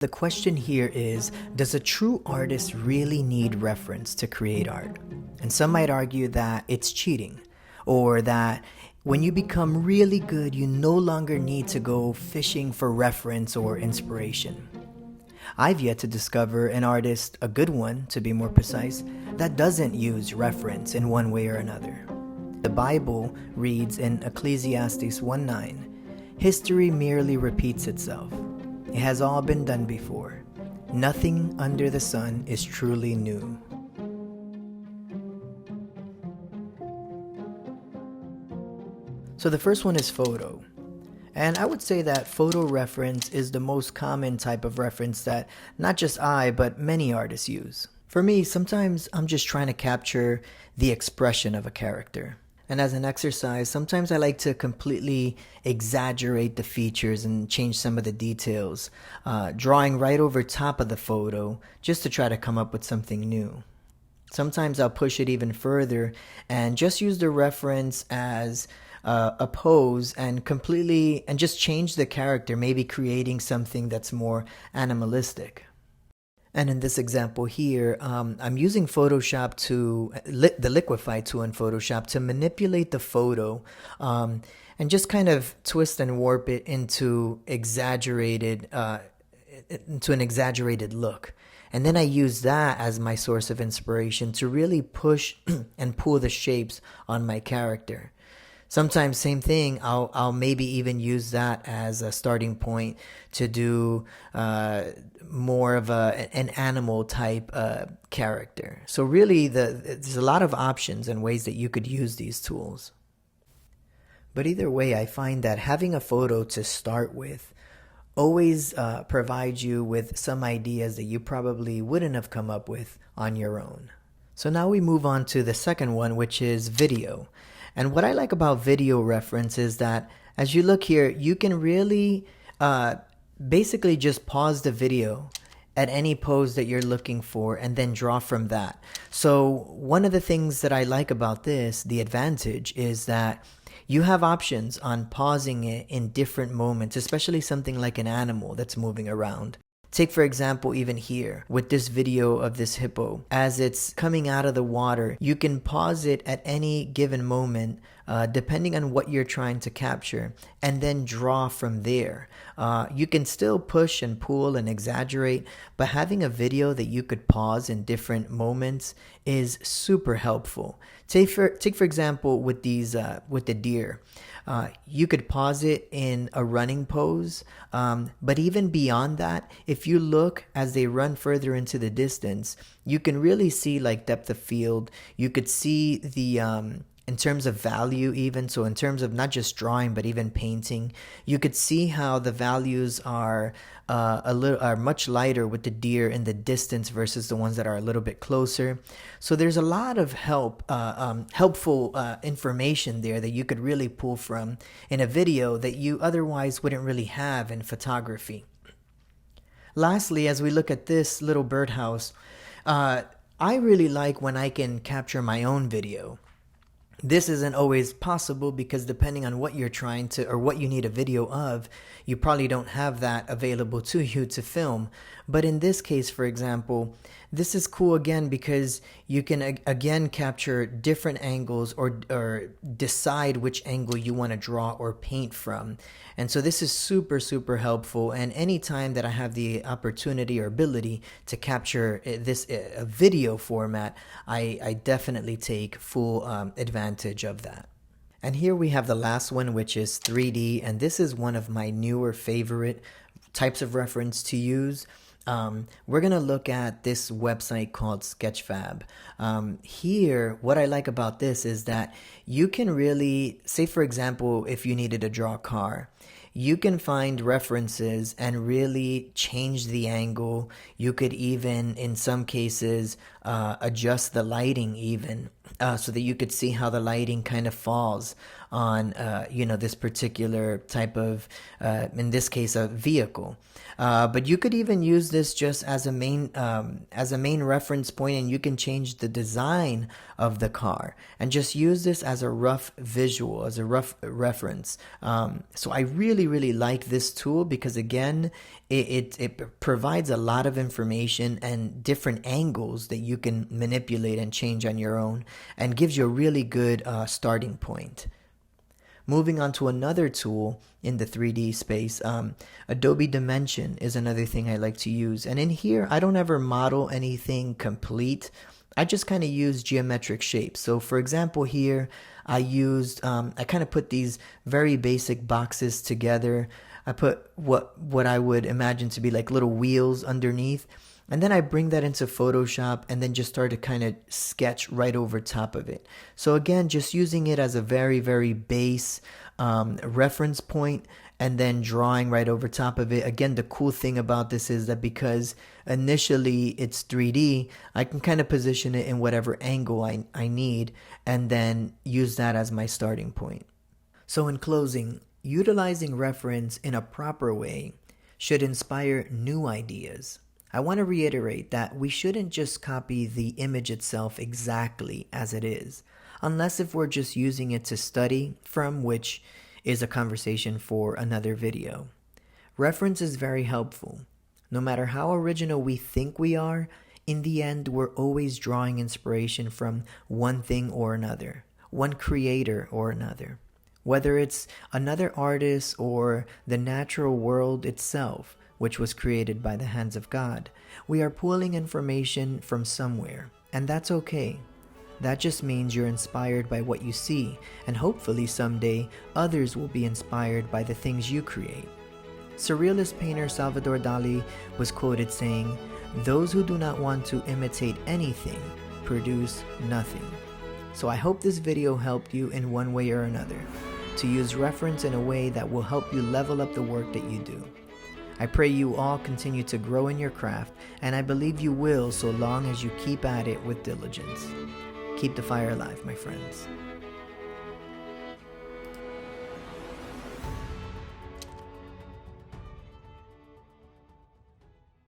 The question here is, does a true artist really need reference to create art? And some might argue that it's cheating, or that when you become really good, you no longer need to go fishing for reference or inspiration. I've yet to discover an artist, a good one to be more precise, that doesn't use reference in one way or another. The Bible reads in Ecclesiastes 1:9, "History merely repeats itself. It has all been done before. Nothing under the sun is truly new." So the first one is photo. And I would say that photo reference is the most common type of reference that not just I, but many artists use. For me, sometimes I'm just trying to capture the expression of a character. And as an exercise, sometimes I like to completely exaggerate the features and change some of the details, drawing right over top of the photo just to try to come up with something new. Sometimes I'll push it even further and just use the reference as a pose and just change the character, maybe creating something that's more animalistic. And in this example here, I'm using Photoshop the Liquify tool in Photoshop to manipulate the photo and just kind of twist and warp it into an exaggerated look. And then I use that as my source of inspiration to really push and pull the shapes on my character. Sometimes, same thing, I'll maybe even use that as a starting point to do more of an animal type character. So really, there's a lot of options and ways that you could use these tools. But either way, I find that having a photo to start with always provides you with some ideas that you probably wouldn't have come up with on your own. So now we move on to the second one, which is video. And what I like about video reference is that as you look here, you can really basically just pause the video at any pose that you're looking for and then draw from that. So one of the things that I like about this, the advantage, is that you have options on pausing it in different moments, especially something like an animal that's moving around. Take, for example, even here with this video of this hippo. As it's coming out of the water, you can pause it at any given moment, depending on what you're trying to capture, and then draw from there. You can still push and pull and exaggerate, but having a video that you could pause in different moments is super helpful. Take for example with with the deer. You could pause it in a running pose, but even beyond that, if you look as they run further into the distance, you can really see like depth of field. You could see the in terms of value even, so in terms of not just drawing but even painting, you could see how the values are much lighter with the deer in the distance versus the ones that are a little bit closer. So there's a lot of helpful information there that you could really pull from in a video that you otherwise wouldn't really have in photography. Lastly, as we look at this little birdhouse, I really like when I can capture my own video. This isn't always possible because depending on what you're trying to, or what you need a video of, you probably don't have that available to you to film. But in this case, for example, this is cool again because you can again capture different angles or decide which angle you want to draw or paint from. And so this is super, super helpful. And anytime that I have the opportunity or ability to capture this video format, I definitely take full advantage of that. And here we have the last one, which is 3D. And this is one of my newer favorite types of reference to use. We're going to look at this website called Sketchfab. Here, what I like about this is that you can really, say for example, if you needed to draw a car, you can find references and really change the angle. You could even, in some cases, adjust the lighting even so that you could see how the lighting kind of falls on, this particular type of, in this case, a vehicle. But you could even use this just as a main reference point, and you can change the design of the car and just use this as a rough visual, as a rough reference. So I really, really like this tool because again, it provides a lot of information and different angles that you can manipulate and change on your own, and gives you a really good starting point. Moving on to another tool in the 3D space, Adobe Dimension is another thing I like to use. And in here, I don't ever model anything complete. I just kind of use geometric shapes. So for example, here I kind of put these very basic boxes together. I put what I would imagine to be like little wheels underneath. And then I bring that into Photoshop and then just start to kind of sketch right over top of it. So again, just using it as a very, very base reference point and then drawing right over top of it. Again, the cool thing about this is that because initially it's 3D, I can kind of position it in whatever angle I need and then use that as my starting point. So in closing, utilizing reference in a proper way should inspire new ideas. I want to reiterate that we shouldn't just copy the image itself exactly as it is, unless if we're just using it to study from, which is a conversation for another video. Reference is very helpful. No matter how original we think we are, in the end, we're always drawing inspiration from one thing or another, one creator or another. Whether it's another artist or the natural world itself, which was created by the hands of God, we are pulling information from somewhere, and that's okay. That just means you're inspired by what you see, and hopefully someday others will be inspired by the things you create. Surrealist painter Salvador Dali was quoted saying, "Those who do not want to imitate anything produce nothing." So I hope this video helped you in one way or another, to use reference in a way that will help you level up the work that you do. I pray you all continue to grow in your craft, and I believe you will so long as you keep at it with diligence. Keep the fire alive, my friends.